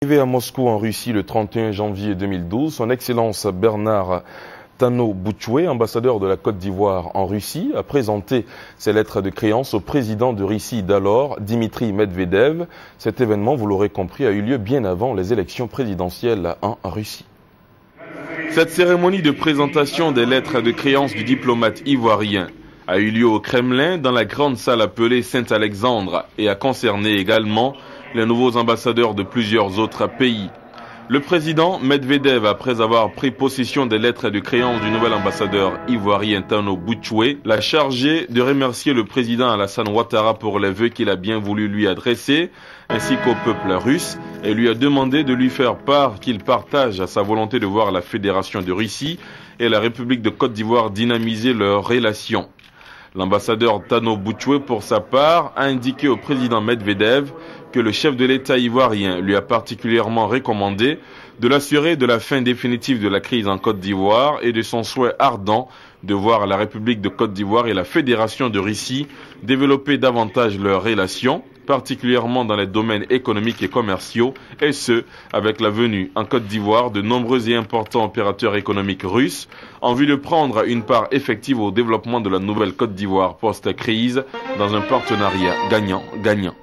Arrivé à Moscou en Russie le 31 janvier 2012, son Excellence Bernard Tano-Bouchoué, ambassadeur de la Côte d'Ivoire en Russie, a présenté ses lettres de créance au président de Russie d'alors, Dimitri Medvedev. Cet événement, vous l'aurez compris, a eu lieu bien avant les élections présidentielles en Russie. Cette cérémonie de présentation des lettres de créance du diplomate ivoirien a eu lieu au Kremlin dans la grande salle appelée Saint-Alexandre et a concerné également les nouveaux ambassadeurs de plusieurs autres pays. Le président Medvedev, après avoir pris possession des lettres de créance du nouvel ambassadeur ivoirien Tano-Bouchoué, l'a chargé de remercier le président Alassane Ouattara pour les vœux qu'il a bien voulu lui adresser, ainsi qu'au peuple russe, et lui a demandé de lui faire part qu'il partage sa volonté de voir la Fédération de Russie et la République de Côte d'Ivoire dynamiser leurs relations. L'ambassadeur Tano-Bouchoué, pour sa part, a indiqué au président Medvedev que le chef de l'État ivoirien lui a particulièrement recommandé de l'assurer de la fin définitive de la crise en Côte d'Ivoire et de son souhait ardent de voir la République de Côte d'Ivoire et la Fédération de Russie développer davantage leurs relations, particulièrement dans les domaines économiques et commerciaux, et ce, avec la venue en Côte d'Ivoire de nombreux et importants opérateurs économiques russes, en vue de prendre une part effective au développement de la nouvelle Côte d'Ivoire post-crise dans un partenariat gagnant-gagnant.